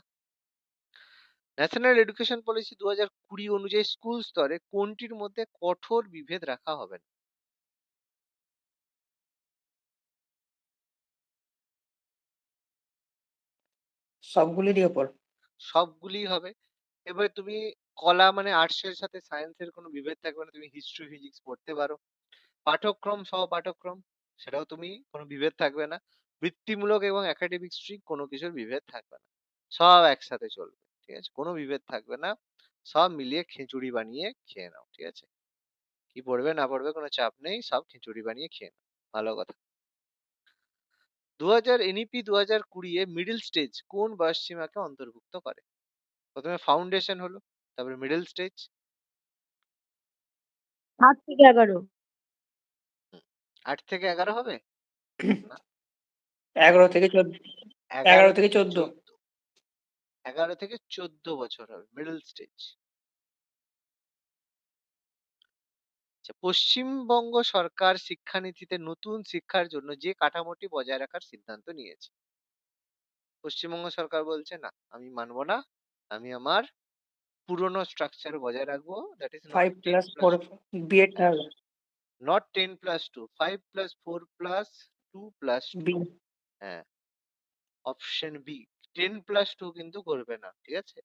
ন্যাশনাল এডুকেশন পলিসি 2020 অনুযায়ী স্কুল স্তরে কোনটির মধ্যে কঠোর বিভেদ রাখা হবে না? সবগুলিরই ওপর। সবগুলি হবে। এবার তুমি কলা মানে আর্টস এর সাথে সায়েন্সের কোনো বিভেদ থাকবে না, তুমি হিস্ট্রি ফিজিক্স পড়তে পারো। পাঠ্যক্রম সহ পাঠ্যক্রম, সেটাও তুমি কোনো বিভেদ থাকবে না। বৃত্তিমূলক এবং একাডেমিক স্ট্রিম কোনো কিছুর বিভেদ থাকবে না, সব একসাথে চলবে। ঠিক আছে, কোনো বিভেদ থাকবে না, সব মিলিয়ে খিচুড়ি বানিয়ে খেয়ে নাও। ঠিক আছে, কি পড়বে না পড়বে কোনো চাপ নেই, সব খিচুড়ি বানিয়ে খেয়ে নাও। ভালো কথা। 2000 এনইপি 2020 এ মিডল স্টেজ কোন বয়স সীমাকে অন্তর্ভুক্ত করে? প্রথমে ফাউন্ডেশন হলো, তারপরে মিডল স্টেজ। 8 থেকে 11। 8 থেকে 11 হবে না, 11 থেকে 14। 11 11 থেকে 14। 14, 11 থেকে 14 বছর হবে মিডল স্টেজ। আচ্ছা, পশ্চিমবঙ্গ সরকার শিক্ষানীতিতে নতুন শিক্ষার জন্য যে কাঠামোটি বজায় রাখার সিদ্ধান্ত নিয়েছে, পশ্চিমবঙ্গ সরকার বলছে না আমি মানবো না, আমি আমার পুরনো স্ট্রাকচার বজায় রাখবো, that is not 5 10 plus plus 4 B.Ed থাকবে। Not 10 plus 2, 5 plus 4 plus 2 plus 2। B। হ্যাঁ, অপশন বি, 10 প্লাস 2 কিন্তু করবে না। ঠিক আছে,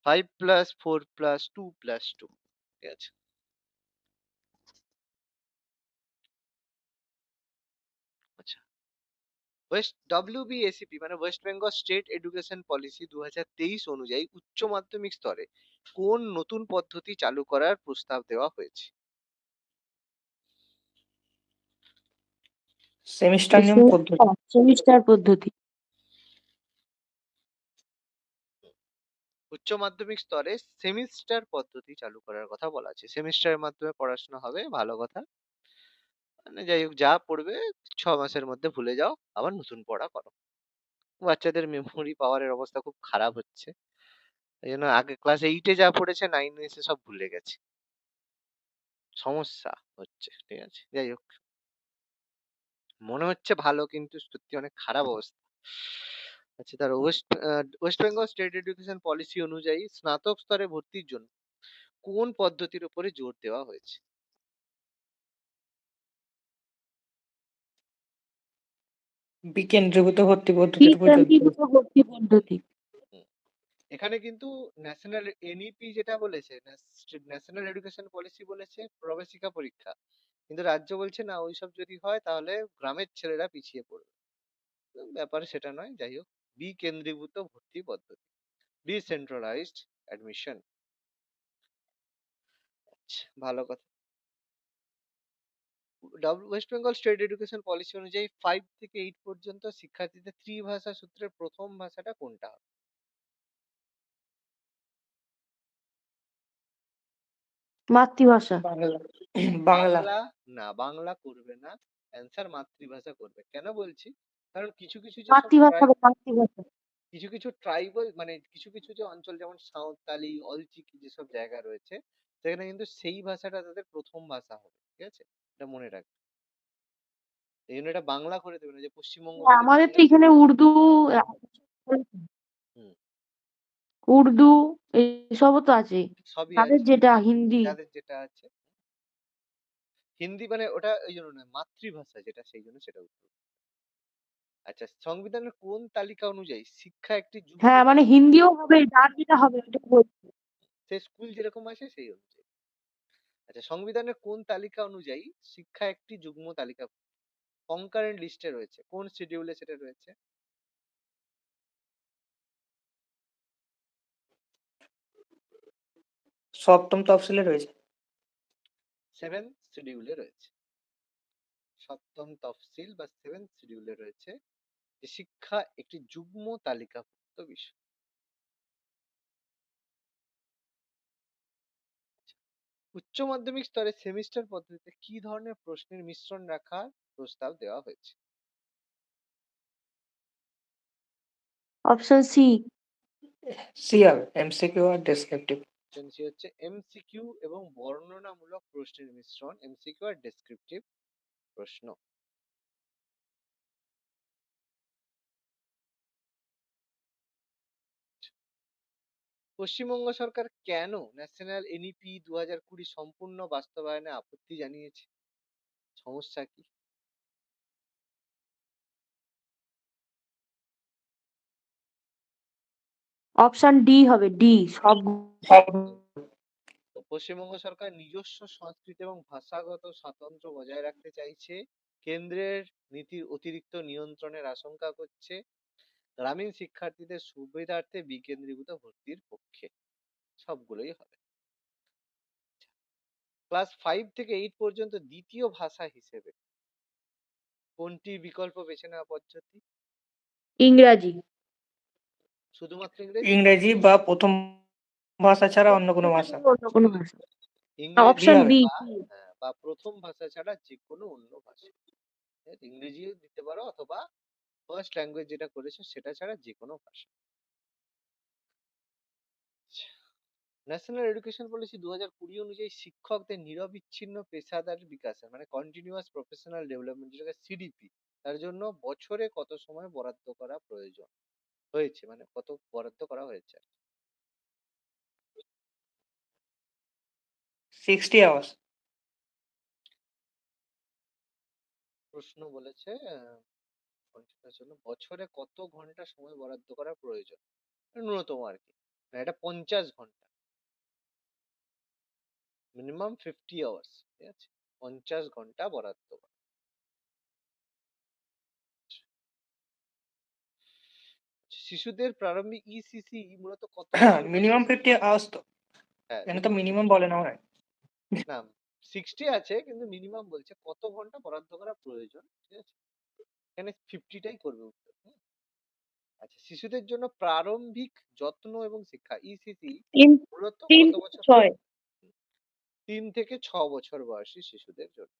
5 প্লাস 4 প্লাস 2 প্লাস 2। ঠিক আছে, আচ্ছা। WBSEP মানে West Bengal state education policy 2023 অনুযায়ী উচ্চ মাধ্যমিক স্তরে কোন নতুন পদ্ধতি চালু করার প্রস্তাব দেওয়া হয়েছে? সেমিস্টার নিয়ম পদ্ধতি। সেমিস্টার পদ্ধতি। উচ্চ মাধ্যমিক স্তরে সেমিস্টার পদ্ধতি চালু করার কথা বলা আছে। সেমিস্টারের মাধ্যমে পড়াশোনা হবে, ভালো কথা। মানে যাই হোক, যা পড়বে 6 মাসের মধ্যে ভুলে যাও, আবার নতুন পড়া করো। বাচ্চাদের মেমোরি পাওয়ারের অবস্থা খুব খারাপ হচ্ছে, এই জন্য আগে ক্লাস 8-এ যা পড়েছে 9-এ এসে সব ভুলে গেছে, সমস্যা হচ্ছে। ঠিক আছে, যাই হোক, মনে হচ্ছে ভালো কিন্তু সত্যি অনেক খারাপ অবস্থা। আচ্ছা, তার West Bengal state education policy অনুযায়ী স্নাতক স্তরে ভর্তির জন্য কোন পদ্ধতির উপরে জোর দেওয়া হয়েছে? বিকেন্দ্রীভূত ভর্তি পদ্ধতির উপর জোর দিয়েছে। বিকেন্দ্রীভূত ভর্তি পদ্ধতি। হুম, এখানে কিন্তু ন্যাশনাল এনইপি যেটা বলেছে, ন্যাশনাল এডুকেশন পলিসি বলেছে প্রবেশিকা পরীক্ষা, কিন্তু রাজ্য বলছে না ওইসব যদি হয় তাহলে গ্রামের ছেলেরা পিছিয়ে পড়বে। ব্যাপার সেটা নয়, যাই হোক, বিকেন্দ্রীভূত ভর্তি পদ্ধতি, ডিসেন্ট্রালাইজড অ্যাডমিশন। ভালো কথা। West Bengal state education policy অনুযায়ী 5 থেকে 8 পর্যন্ত শিক্ষার্থীদের ত্রিভাষা সূত্রের প্রথম ভাষাটা কোনটা হবে? মাতৃভাষা। বাংলা। বাংলা। বাংলা না, বাংলা করবে না, অ্যান্সার মাতৃভাষা করবে। কেন বলছি, কারণ কিছু কিছু যেসব মাতৃভাষা বা মাতৃভাষা। কিছু কিছু ট্রাইবাল মানে কিছু কিছু যে অঞ্চল, যেমন সাঁওতালি, অলচিকি যেসব জায়গা রয়েছে, সেখানে কিন্তু সেই ভাষাটা তাদের প্রথম ভাষা হবে। ঠিক আছে, এটা মনে রাখবে। এই জন্য এটা বাংলা করে দেবে না, যে পশ্চিমবঙ্গ বলে আমাদের তো বাংলা। এখানে উর্দু, হুম, উর্দু এসবও তো আছে। সবই তাদের আছে, যেটা হিন্দি। যাদের যেটা আছে। হিন্দি মানে ওটা ওই জন্য নয়, মাতৃভাষা যেটা সেই জন্য সেটা উত্তর। আচ্ছা, সংবিধানের কোন তালিকা অনুযায়ী শিক্ষা একটি যুগ্ম হ্যাঁ, মানে তালিকা? হিন্দিও হবে, যার যেটা হবে ওটা বলছি। সে স্কুল যেরকম আছে সেই অনুযায়ী। আচ্ছা, সংবিধানের কোন তালিকা অনুযায়ী শিক্ষা একটি যুগ্ম তালিকা কনকারেন্ট লিস্টে রয়েছে, কোন শিডিউলে সেটা রয়েছে? 7ম তফসিলে রয়েছে। 7 শিডিউলে রয়েছে, 7ম তফসিল বা 7 শিডিউলে রয়েছে যে শিক্ষা একটি যুগ্ম তালিকাভুক্ত বিষয়। উচ্চ মাধ্যমিক স্তরে সেমিস্টার পদ্ধতিতে কি ধরনের প্রশ্নের মিশ্রণ রাখার প্রস্তাব দেওয়া হয়েছে? Option C. সি হবে, এমসিকিউ আর ডেসক্রিপটিভ। অপশন সি হচ্ছে এমসিকিউ এবং বর্ণনামূলক প্রশ্নের মিশ্রণ, এমসিকিউ আর ডেসক্রিপটিভ প্রশ্ন। পশ্চিমবঙ্গ সরকার কেন ন্যাশনাল এনইপি 2020 সম্পূর্ণ বাস্তবায়নে আপত্তি জানিয়েছে? সমস্যা কি? অপশন ডি হবে, ডি সব। সব তো পশ্চিমবঙ্গ সরকার নিজস্ব সংস্কৃতি এবং ভাষাগত স্বাতন্ত্র্য বজায় রাখতে চাইছে, কেন্দ্রের নীতির অতিরিক্ত নিয়ন্ত্রণের আশঙ্কা করছে, গ্রামীণ শিক্ষার্থীদের সুবিধার্থে বিকেন্দ্রীভূত ভর্তির পক্ষে। সবগুলোই হবে। ক্লাস 5 থেকে 8 পর্যন্ত দ্বিতীয় ভাষা হিসেবে কোনটি বিকল্প বেছে নেওয়া পদ্ধতি? ইংরাজি। শুধুমাত্র ইংরেজি? ইংরেজি বা প্রথম ভাষা ছাড়া অন্য কোনো ভাষা। অন্য কোনো ভাষা। ইংরেজি অপশন হবে। বি। বা প্রথম ভাষা ছাড়া যে কোনো অন্য ভাষা। ইংরেজিও দিতে পারো অথবা ফার্স্ট ল্যাঙ্গুয়েজ যেটা করেছো সেটা ছাড়া যে কোনো ভাষা। ন্যাশনাল এডুকেশন পলিসি 2020 অনুযায়ী শিক্ষকদের নিরবিচ্ছিন্ন পেশাদার বিকাশে মানে কন্টিনিউয়াস প্রফেশনাল ডেভেলপমেন্ট যেটাকে সিডিপি, তার জন্য বছরে কত সময় বরাদ্দ করা প্রয়োজন হয়েছে, মানে কত বরাদ্দ করা হয়েছে? 60 আওয়ার্স। প্রশ্ন বলেছে continuous জন্য বছরে কত ঘন্টা সময় বরাদ্দ করা প্রয়োজন, ন্যূনতম আর কি। না, এটা 50 ঘন্টা, মিনিমাম 50 আওয়ার্স, ঠিক আছে? 50 ঘন্টা বরাদ্দ করা। শিশুদের প্রারম্ভিক ইসিসি মূলত কত বছর মিনিমাম বয়সে? 50 আওয়ার্স তো। হ্যাঁ, এখানে তো মিনিমাম মিনিমাম বলে না হয়। না, 60 আছে কিন্তু মিনিমাম বলছে কত ঘন্টা বরাদ্দ করা প্রয়োজন, ঠিক আছে? এখানে 50টাই করবে উত্তর। আচ্ছা, শিশুদের জন্য প্রারম্ভিক যত্ন এবং শিক্ষা ইসিসি তিন মূলত তিন কত বছর? 6। 3 থেকে 6 বছর বয়সী শিশুদের জন্য।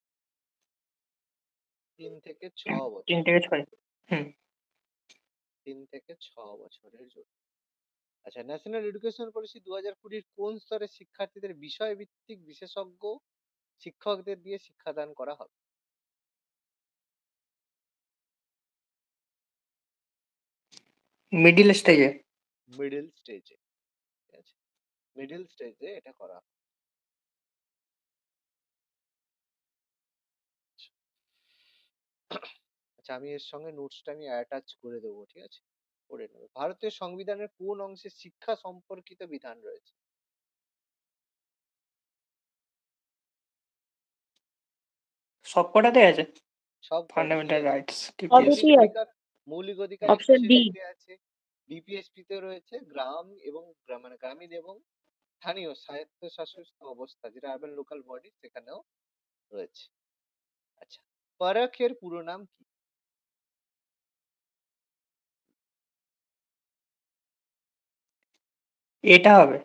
3 থেকে 6 3 বছর। থেকে 6। হুম। 3 থেকে 6 বছরের জন্য। আচ্ছা, ন্যাশনাল এডুকেশন পলিসি 2020 কোন স্তরের শিক্ষার্থীদের বিষয়ভিত্তিক বিশেষজ্ঞ শিক্ষকদের দিয়ে শিক্ষাদান করা হবে? মিডিল স্টেজে। মিডল স্টেজে, ঠিক আছে? মিডল স্টেজে এটা করা হবে। আচ্ছা, আমি এর সঙ্গে নোটসটা আমি অ্যাটাচ করে দেবো, ঠিক আছে? করে নেবে। ভারতের সংবিধানের কোন অংশে শিক্ষা সম্পর্কিত বিধান রয়েছে? সবকটাতে আছে। সব ফান্ডামেন্টাল রাইটস, সবেতেই টিপিএস। আছে। মৌলিক অধিকার অপশন 21 ডি। তে আছে, বিপিএসপি তে রয়েছে, মানে গ্রামীণ এবং স্থানীয় স্বায়ত্তশাসিত অবস্থা যেটা আরবান লোকাল বডি সেখানেও রয়েছে। আচ্ছা, পরাখের পুরো নাম কি? এটা হবে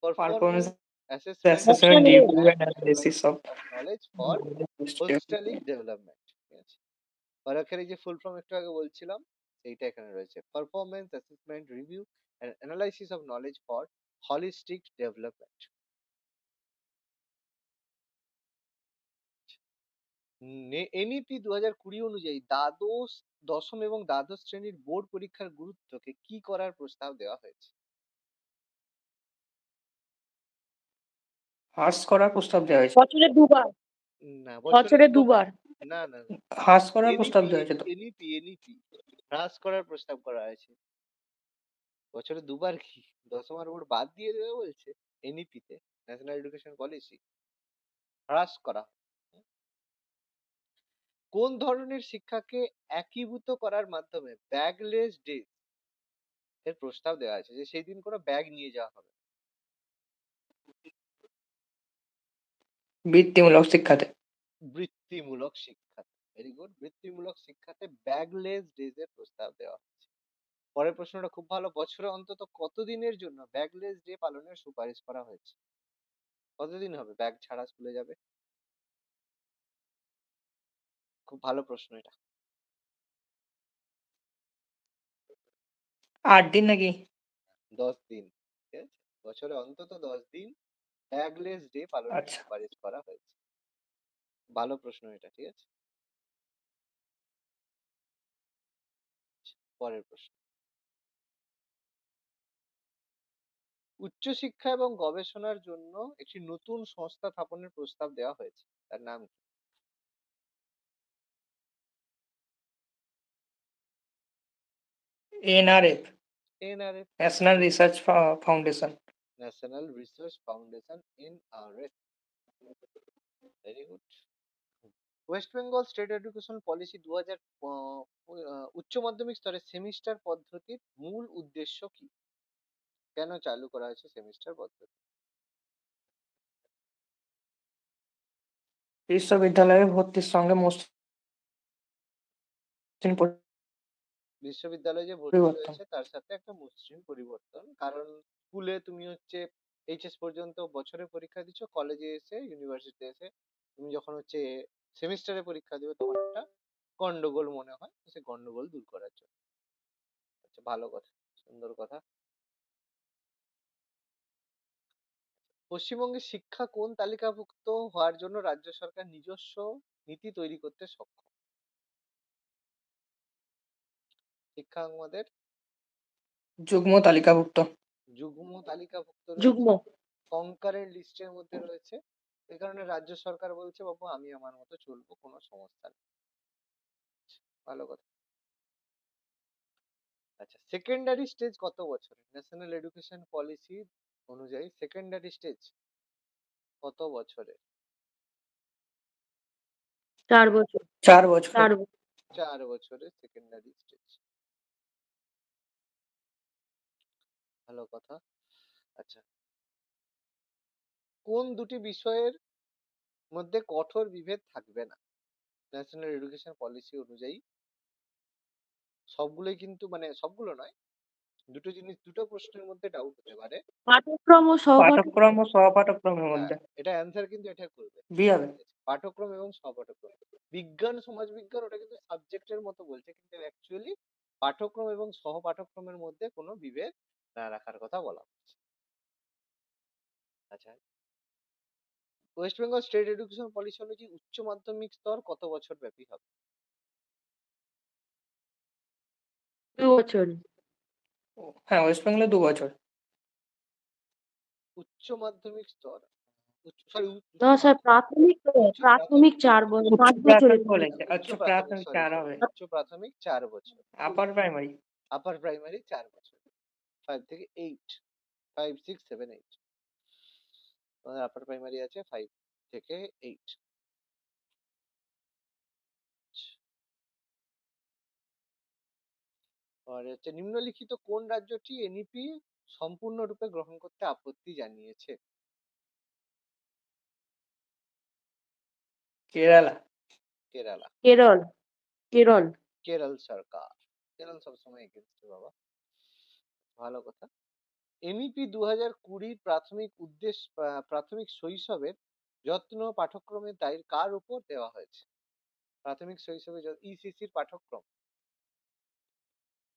performance performance assessment assessment, option A. Review and and analysis of of knowledge for holistic development, ঠিক আছে? পরাখের এই যে ফুল ফর্ম একটু আগে বলছিলাম সেইটা এখানে রয়েছে, performance assessment review and analysis of knowledge for holistic development. NEP 2020 অনুযায়ী দশম এবং দ্বাদশ শ্রেণীর বোর্ড পরীক্ষার গুরুত্বকে কি করার প্রস্তাব দেওয়া হয়েছে? হ্রাস করার প্রস্তাব দেওয়া হয়েছে। বছরে দুবার। না, বছরে দুবার। না না, হ্রাস করার প্রস্তাব এনইপি দেওয়া হয়েছে তো। এনইপি হ্রাস করার প্রস্তাব করা হয়েছে। বছরে দুবার কি? দশম আর বোর্ড বাদ দিয়ে দেবে বলছে এনইপি তে, ন্যাশনাল এডুকেশন পলিসি হ্রাস করা। কোন ধরনের শিক্ষাকে একীভূত করার মাধ্যমে ব্যাগলেস ডে এর প্রস্তাব দেওয়া আছে, যে সেই দিন কোনো ব্যাগ নিয়ে যাওয়া হবে? বৃত্তিমূলক শিক্ষাতে। বৃত্তিমূলক শিক্ষাতে, ভেরি গুড, বৃত্তিমূলক শিক্ষাতে ব্যাগলেস ডেজ এর প্রস্তাব দেওয়া হচ্ছে। পরের প্রশ্নটা খুব ভালো, বছরে অন্তত কতদিনের জন্য ব্যাগলেস ডে পালনের সুপারিশ করা হয়েছে? কতদিন হবে ব্যাগ ছাড়া স্কুলে যাবে? খুব ভালো প্রশ্ন এটা। 8 দিন নাকি? 10 দিন, ঠিক আছে? বছরে অন্তত 10 দিন ট্যাগলেস ডে পালনের আচ্ছা। সুপারিশ করা হয়েছে। ভালো প্রশ্ন এটা, ঠিক আছে? পরের প্রশ্ন। উচ্চশিক্ষা এবং গবেষণার জন্য একটি নতুন সংস্থা স্থাপনের প্রস্তাব দেওয়া হয়েছে, তার নাম কি? NRF, NRF, national research foundation. National research foundation, NRF. Very good. West Bengal state education policy 2000 উচ্চ মাধ্যমিক স্তরে সেমিস্টার পদ্ধতির মূল উদ্দেশ্য কি? কেন চালু করা হয়েছে সেমিস্টার পদ্ধতি? বিশ্ববিদ্যালয়ে ভর্তির সঙ্গে মসৃণ বিশ্ববিদ্যালয়ে যে ভর্তি পরিবর্তন। রয়েছে তার সাথে একটা মসৃণ পরিবর্তন, কারণ স্কুলে তুমি হচ্ছে এইচএস পর্যন্ত বছরে পরীক্ষা দিচ্ছ, কলেজে এসে ইউনিভার্সিটি এসে তুমি যখন হচ্ছে সেমিস্টারে পরীক্ষা দেবে তখন একটা গন্ডগোল মনে হয়, তো সেই গন্ডগোল দূর করার জন্য। আচ্ছা, ভালো কথা, সুন্দর কথা। পশ্চিমবঙ্গে শিক্ষা কোন তালিকাভুক্ত হওয়ার জন্য রাজ্য সরকার নিজস্ব নীতি তৈরি করতে সক্ষম? শিক্ষা আমাদের যুগ্ম তালিকাভুক্ত। যুগ্ম তালিকাভুক্ত যুগ্ম। রয়েছে, কঙ্কারের লিস্টের মধ্যে রয়েছে। এই কারণে রাজ্য সরকার বলছে বাবু আমি আমার মতো চলবো, কোনো সমস্যা নেই। ভালো কথা। আচ্ছা, সেকেন্ডারি স্টেজ কত বছর? ন্যাশনাল এডুকেশন পলিসি অনুযায়ী সেকেন্ডারি স্টেজ কত বছরে? 4 বছর। 4 বছর। 4 বছর। 4 বছরে সেকেন্ডারি স্টেজ। ভালো কথা। আচ্ছা, কোন দুটি বিষয়ের মধ্যে কঠোর বিভেদ থাকবে না? ন্যাশনাল এডুকেশন পলিসি অনুযায়ী সবগুলোই কিন্তু, মানে সবগুলো নয়, দুটো জিনিস, দুটো প্রশ্নের মধ্যে ডাউট হতে পারে। পাঠ্যক্রম ও সহপাঠক্রম। পাঠক্রম ও সহপাঠক্রমের হ্যাঁ, মধ্যে। এটা অ্যান্সার কিন্তু এটা করবে। বি হবে। পাঠক্রম এবং সহপাঠক্রম। বিজ্ঞান সমাজ বিজ্ঞান ওটা কিন্তু সাবজেক্টের মতো বলছে, কিন্তু অ্যাকচুয়ালি পাঠক্রম এবং সহপাঠক্রমের মধ্যে কোনো বিভেদ না রাখার কথা বলা হচ্ছে। আচ্ছা, West Bengal state education policy অনুযায়ী উচ্চ মাধ্যমিক স্তর কত বছর ব্যাপী হবে? 2 বছর। হ্যাঁ, ওয়েস্ট বেঙ্গলে 2 বছর। উচ্চ মাধ্যমিক স্তর, সরি, না স্যার, প্রাথমিক তো, উচ্চ প্রাথমিক প্রাথমিক, 4 উচ্চ 5 বছরের। প্রাথমিক বলেছে। উচ্চ উচ্চ প্রাথমিক, প্রাথমিক সরি 4 সরি, হবে। উচ্চ প্রাথমিক 4 বছর। Upper primary. আপার প্রাইমারি 4 বছর, 5 থেকে 8, 5 6 7 8। আমাদের আপার প্রাইমারি আছে 5 থেকে 8। আর হচ্ছে নিম্নলিখিত কোন রাজ্যটি এনইপি সম্পূর্ণরূপে গ্রহণ করতে আপত্তি জানিয়েছে? কেরালা। কেরালা। কেরল। কেরল। কেরল সরকার, কেরল সবসময় এগেনস্টে বাবা। ভালো কথা। এনইপি 2020 প্রাথমিক প্রাথমিক শৈশবের যত্ন পাঠ্যক্রমের দায় কার উপর দেওয়া হয়েছে? প্রাথমিক শৈশবে ইসিসির পাঠ্যক্রম।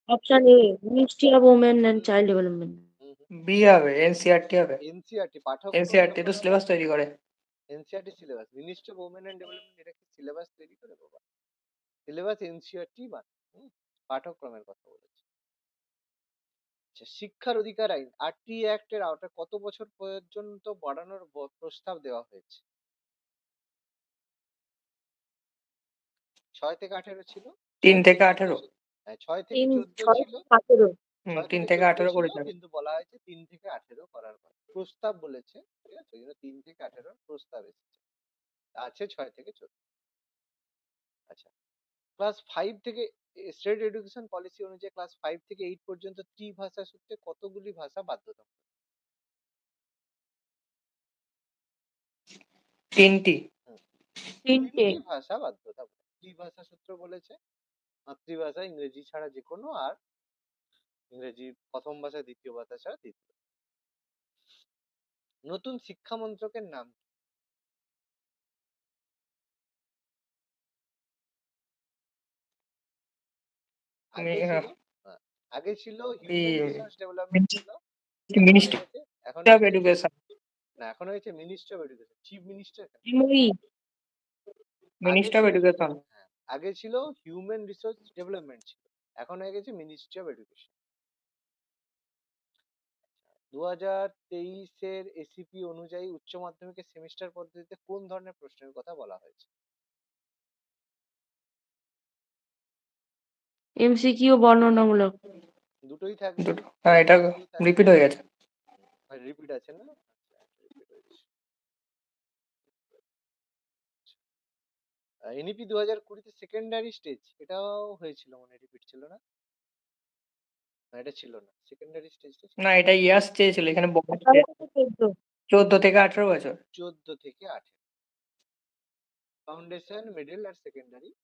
Option A, ministry of women and child development. B হবে, এনসিইআরটি হবে। এনসিইআরটি পাঠ্যক্রম এনসিইআরটি যখন তো হবে, সিলেবাস তৈরি করে। NCERT syllabus, ministry of women and development এটা কি সিলেবাস তৈরি করে বাবা? সিলেবাস এনসিইআরটি বানায়, পাঠ্যক্রমের কথা বলেছি। আচ্ছা, শিক্ষার অধিকার আইন আরটি অ্যাক্ট এর আওতায় কত বছর পর্যন্ত বাড়ানোর প্রস্তাব দেওয়া হয়েছে? 6 থেকে 18 ছিল, 3 6 থেকে থেকে 14 18। ছিল। হ্যাঁ, 6 থেকে 3, 14 6, ছিল, 17। 6 3 থেকে থেকে 14 18 ছিল, করে যাবে। কিন্তু বলা হয়েছে 3 থেকে 18 করার কথা প্রস্তাব বলেছে, ঠিক আছে? ওই জন্য 3 থেকে 18 প্রস্তাব এসেছে, আছে 6 থেকে 14। আচ্ছা, ক্লাস 5 থেকে, স্টেট এডুকেশন পলিসি অনুযায়ী ক্লাস 5 থেকে 8 পর্যন্ত ত্রিভাষা সূত্রে কতগুলি ভাষা বাধ্যতামূলক? 3টি। হুম, 3টে। 3টি ভাষা বাধ্যতামূলক। ত্রিভাষা সূত্র বলেছে মাতৃভাষা ইংরেজি ছাড়া যে কোনো, আর ইংরেজি প্রথম ভাষা, দ্বিতীয় ভাষা ছাড়া তৃতীয়। নতুন শিক্ষা মন্ত্রকের নাম কি? আগে ছিল, হ্যাঁ, আগে ছিল হিউম্যান রিসোর্স ডেভেলপমেন্ট ছিল, এখন হয়ে গেছে এখন অফ হয়েছে এডুকেশন, না, এখন হয়েছে minister of education, chief minister. MOE আগে মিনিস্টার অফ এডুকেশন। হ্যাঁ, আগে ছিল হিউম্যান রিসোর্স ডেভেলপমেন্ট ছিল, এখন হয়ে গেছে মিনিস্ট্রি অফ এডুকেশন। 2023-এর এসিপি অনুযায়ী উচ্চ মাধ্যমিকের সেমিস্টার পদ্ধতিতে কোন ধরনের প্রশ্নের কথা বলা হয়েছে? এমসিকিউ বর্ণনামূলক। দুটোই থাকবে, হ্যাঁ, এটা রিপিট হয়ে গেছে। রিপিট আছে না? রিপিট হয়েছে। এনইপি 2020-তে সেকেন্ডারি স্টেজ এটাও হয়েছিল, মানে রিপিট ছিল না? না, এটা ছিল না, সেকেন্ডারি স্টেজটা ছিল না, এটা ইয়ার্স চেয়েছিল, এখানে বয়স 18 14 থেকে 18 বছর। 14 থেকে 18। ফাউন্ডেশন, মিডল আর সেকেন্ডারি